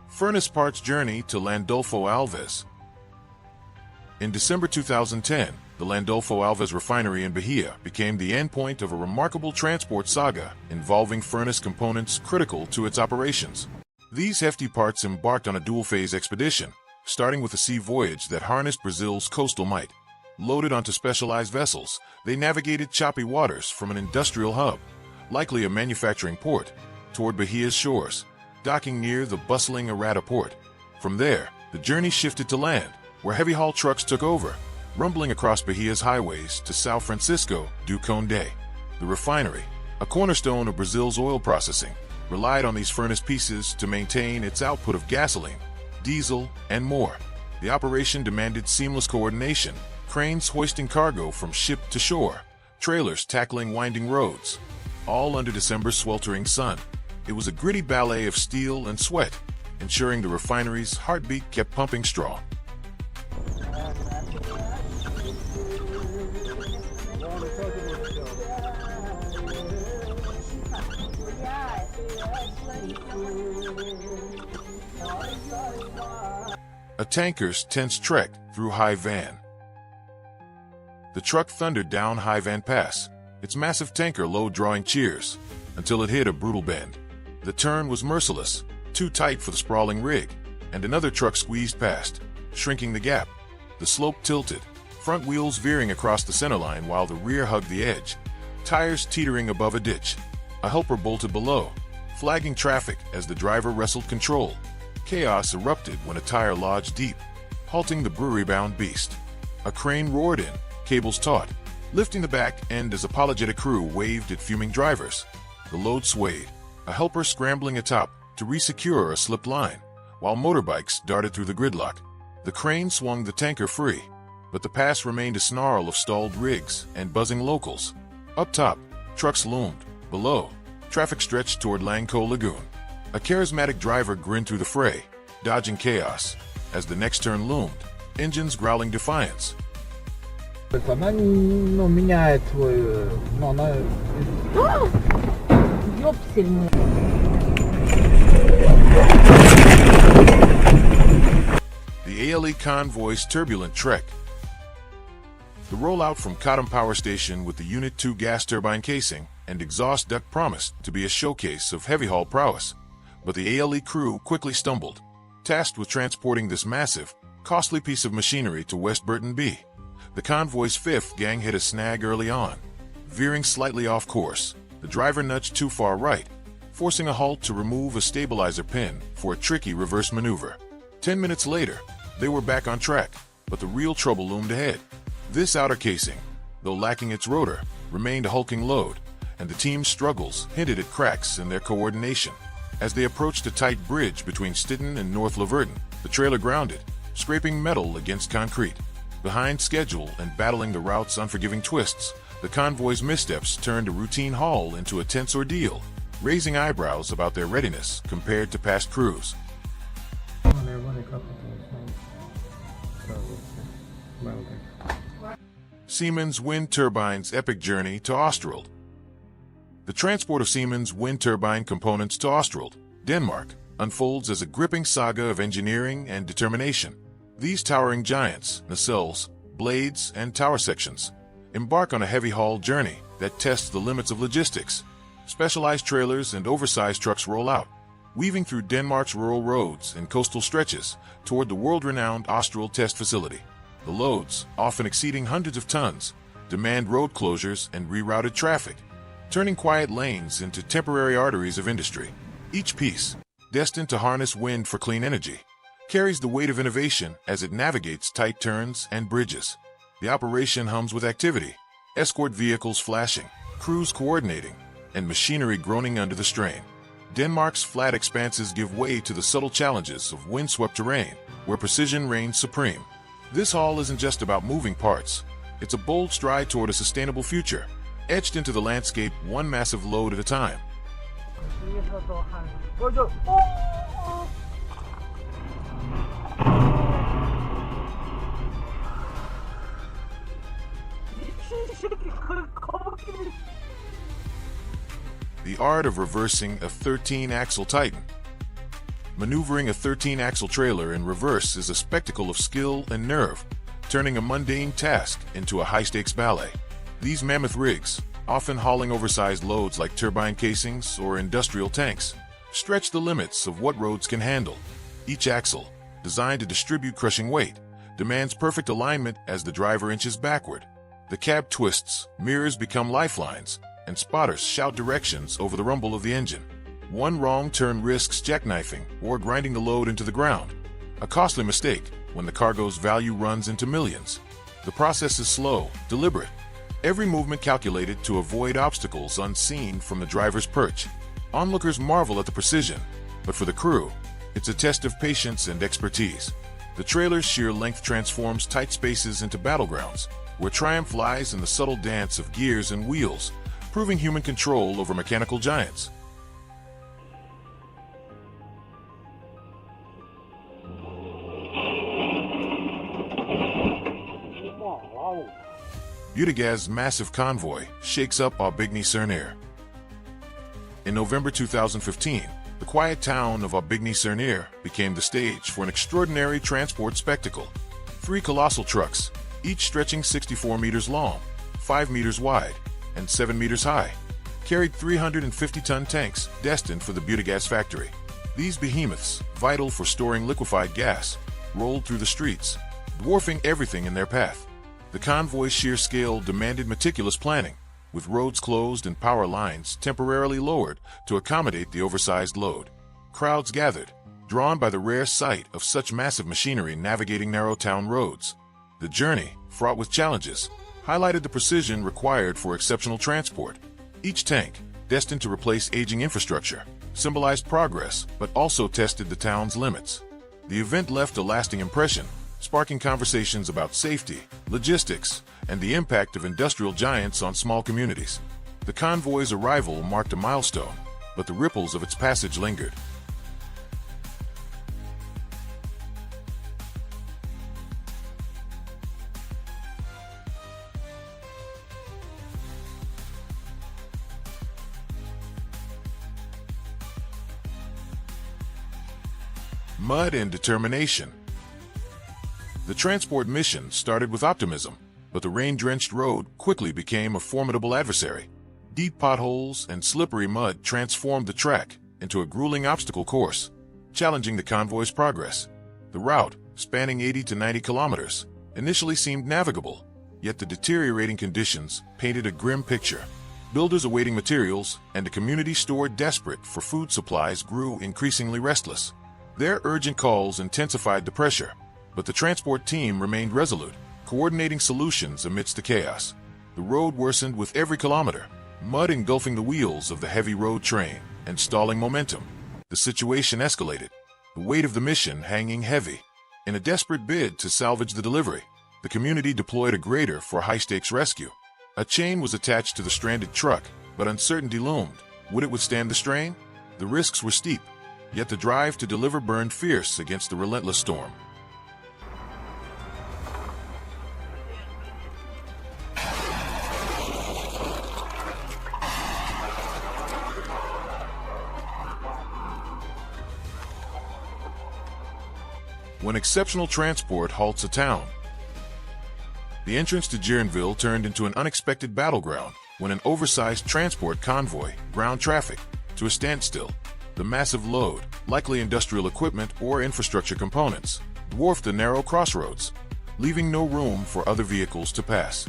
Furnace Parts Journey to Landolfo Alves. In December 2010, the Landolfo Alves refinery in Bahia became the endpoint of a remarkable transport saga involving furnace components critical to its operations. These hefty parts embarked on a dual-phase expedition, starting with a sea voyage that harnessed Brazil's coastal might. Loaded onto specialized vessels, they navigated choppy waters from an industrial hub, likely a manufacturing port, toward Bahia's shores, docking near the bustling Arata port. From there, the journey shifted to land, where heavy haul trucks took over, rumbling across Bahia's highways to São Francisco do Conde. The refinery, a cornerstone of Brazil's oil processing, relied on these furnace pieces to maintain its output of gasoline, diesel, and more. The operation demanded seamless coordination, cranes hoisting cargo from ship to shore, trailers tackling winding roads, all under December's sweltering sun. It was a gritty ballet of steel and sweat, ensuring the refinery's heartbeat kept pumping strong. A tanker's tense trek through High Van. The truck thundered down High Van Pass, its massive tanker load drawing cheers, until it hit a brutal bend. The turn was merciless, too tight for the sprawling rig, and another truck squeezed past, shrinking the gap. The slope tilted, front wheels veering across the centerline while the rear hugged the edge, tires teetering above a ditch. A helper bolted below, flagging traffic as the driver wrestled control. Chaos erupted when a tire lodged deep, halting the brewery-bound beast. A crane roared in, cables taut, lifting the back end as apologetic crew waved at fuming drivers. The load swayed, a helper scrambling atop to resecure a slipped line, while motorbikes darted through the gridlock. The crane swung the tanker free, but the pass remained a snarl of stalled rigs and buzzing locals. Up top, trucks loomed. Below, traffic stretched toward Langco Lagoon. A charismatic driver grinned through the fray, dodging chaos. As the next turn loomed, engines growling defiance. Она не меняет свой, но она... Ёпсель. The ALE convoy's turbulent trek. The rollout from Cotton Power Station with the Unit 2 gas turbine casing and exhaust duct promised to be a showcase of heavy haul prowess. But the ALE crew quickly stumbled, tasked with transporting this massive, costly piece of machinery to West Burton B. The convoy's fifth gang hit a snag early on. Veering slightly off course, the driver nudged too far right, forcing a halt to remove a stabilizer pin for a tricky reverse maneuver. 10 minutes later, they were back on track, but the real trouble loomed ahead. This outer casing, though lacking its rotor, remained a hulking load, and the team's struggles hinted at cracks in their coordination. As they approached a tight bridge between Stitton and North Laverton, the trailer grounded, scraping metal against concrete. Behind schedule and battling the route's unforgiving twists, the convoy's missteps turned a routine haul into a tense ordeal, raising eyebrows about their readiness compared to past crews. Siemens wind turbines' epic journey to Østerild. The transport of Siemens wind turbine components to Østerild, Denmark, unfolds as a gripping saga of engineering and determination. These towering giants, nacelles, blades, and tower sections, embark on a heavy-haul journey that tests the limits of logistics. Specialized trailers and oversized trucks roll out, weaving through Denmark's rural roads and coastal stretches toward the world-renowned Østerild test facility. The loads, often exceeding hundreds of tons, demand road closures and rerouted traffic, turning quiet lanes into temporary arteries of industry. Each piece, destined to harness wind for clean energy, carries the weight of innovation as it navigates tight turns and bridges. The operation hums with activity, escort vehicles flashing, crews coordinating, and machinery groaning under the strain. Denmark's flat expanses give way to the subtle challenges of windswept terrain, where precision reigns supreme. This haul isn't just about moving parts. It's a bold stride toward a sustainable future, etched into the landscape one massive load at a time. The art of reversing a 13-axle Titan. Maneuvering a 13-axle trailer in reverse is a spectacle of skill and nerve, turning a mundane task into a high-stakes ballet. These mammoth rigs, often hauling oversized loads like turbine casings or industrial tanks, stretch the limits of what roads can handle. Each axle, designed to distribute crushing weight, demands perfect alignment as the driver inches backward. The cab twists, mirrors become lifelines, and spotters shout directions over the rumble of the engine. One wrong turn risks jackknifing or grinding the load into the ground, a costly mistake when the cargo's value runs into millions. The process is slow, deliberate, every movement calculated to avoid obstacles unseen from the driver's perch. Onlookers marvel at the precision, but for the crew, it's a test of patience and expertise. The trailer's sheer length transforms tight spaces into battlegrounds, where triumph lies in the subtle dance of gears and wheels, proving human control over mechanical giants. Butagaz's massive convoy shakes up Aubigny-sur-Nier. In November 2015, the quiet town of Aubigny-sur-Nier became the stage for an extraordinary transport spectacle. 3 colossal trucks, each stretching 64 meters long, 5 meters wide, and 7 meters high, carried 350-ton tanks destined for the Butagaz factory. These behemoths, vital for storing liquefied gas, rolled through the streets, dwarfing everything in their path. The convoy's sheer scale demanded meticulous planning, with roads closed and power lines temporarily lowered to accommodate the oversized load. Crowds gathered, drawn by the rare sight of such massive machinery navigating narrow town roads. The journey, fraught with challenges, highlighted the precision required for exceptional transport. Each tank, destined to replace aging infrastructure, symbolized progress but also tested the town's limits. The event left a lasting impression, sparking conversations about safety, logistics, and the impact of industrial giants on small communities. The convoy's arrival marked a milestone, but the ripples of its passage lingered. Mud and determination. The transport mission started with optimism, but the rain-drenched road quickly became a formidable adversary. Deep potholes and slippery mud transformed the track into a grueling obstacle course, challenging the convoy's progress. The route, spanning 80 to 90 kilometers, initially seemed navigable, yet the deteriorating conditions painted a grim picture. Builders awaiting materials and a community store desperate for food supplies grew increasingly restless. Their urgent calls intensified the pressure, but the transport team remained resolute, coordinating solutions amidst the chaos. The road worsened with every kilometer, mud engulfing the wheels of the heavy road train and stalling momentum. The situation escalated, the weight of the mission hanging heavy. In a desperate bid to salvage the delivery, the community deployed a grader for high-stakes rescue. A chain was attached to the stranded truck, but uncertainty loomed. Would it withstand the strain? The risks were steep, yet the drive to deliver burned fierce against the relentless storm. When exceptional transport halts a town, the entrance to Gironville turned into an unexpected battleground when an oversized transport convoy ground traffic to a standstill. The massive load, likely industrial equipment or infrastructure components, dwarfed the narrow crossroads, leaving no room for other vehicles to pass.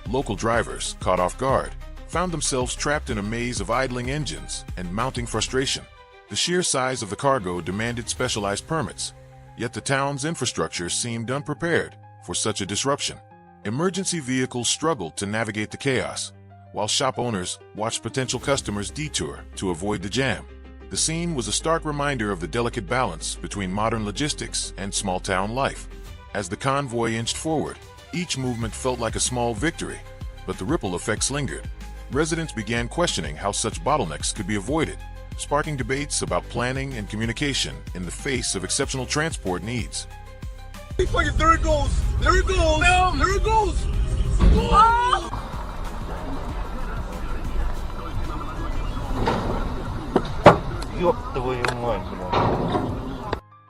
Local drivers, caught off guard, found themselves trapped in a maze of idling engines and mounting frustration. The sheer size of the cargo demanded specialized permits, yet the town's infrastructure seemed unprepared for such a disruption. Emergency vehicles struggled to navigate the chaos, while shop owners watched potential customers detour to avoid the jam. The scene was a stark reminder of the delicate balance between modern logistics and small-town life. As the convoy inched forward, each movement felt like a small victory, but the ripple effects lingered. Residents began questioning how such bottlenecks could be avoided, sparking debates about planning and communication in the face of exceptional transport needs. There it goes! There it goes! There it goes! Oh!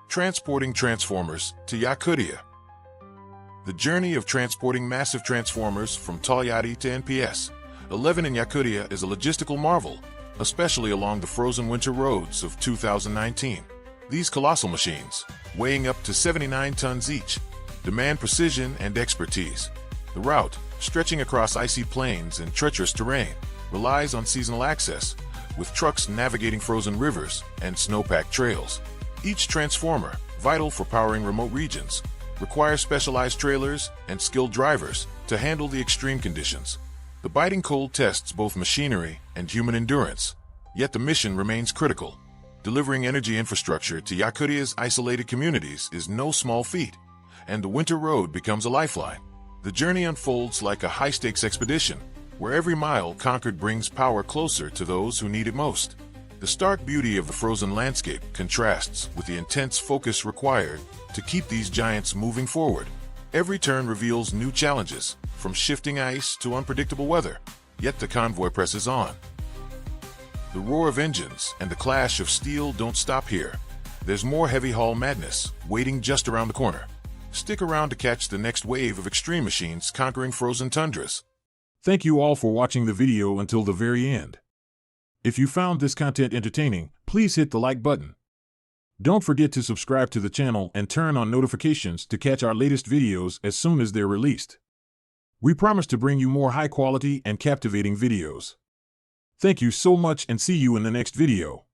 Transporting transformers to Yakutia. The journey of transporting massive transformers from Tolyatti to NPS 11 in Yakutia is a logistical marvel, especially along the frozen winter roads of 2019. These colossal machines, weighing up to 79 tons each, demand precision and expertise. The route, stretching across icy plains and treacherous terrain, relies on seasonal access, with trucks navigating frozen rivers and snowpacked trails. Each transformer, vital for powering remote regions, requires specialized trailers and skilled drivers to handle the extreme conditions. The biting cold tests both machinery and human endurance, yet the mission remains critical. Delivering energy infrastructure to Yakutia's isolated communities is no small feat, and the winter road becomes a lifeline. The journey unfolds like a high-stakes expedition, where every mile conquered brings power closer to those who need it most. The stark beauty of the frozen landscape contrasts with the intense focus required to keep these giants moving forward. Every turn reveals new challenges, from shifting ice to unpredictable weather, yet the convoy presses on. The roar of engines and the clash of steel don't stop here. There's more heavy haul madness waiting just around the corner. Stick around to catch the next wave of extreme machines conquering frozen tundras. Thank you all for watching the video until the very end. If you found this content entertaining, please hit the like button. Don't forget to subscribe to the channel and turn on notifications to catch our latest videos as soon as they're released. We promise to bring you more high quality and captivating videos. Thank you so much and see you in the next video.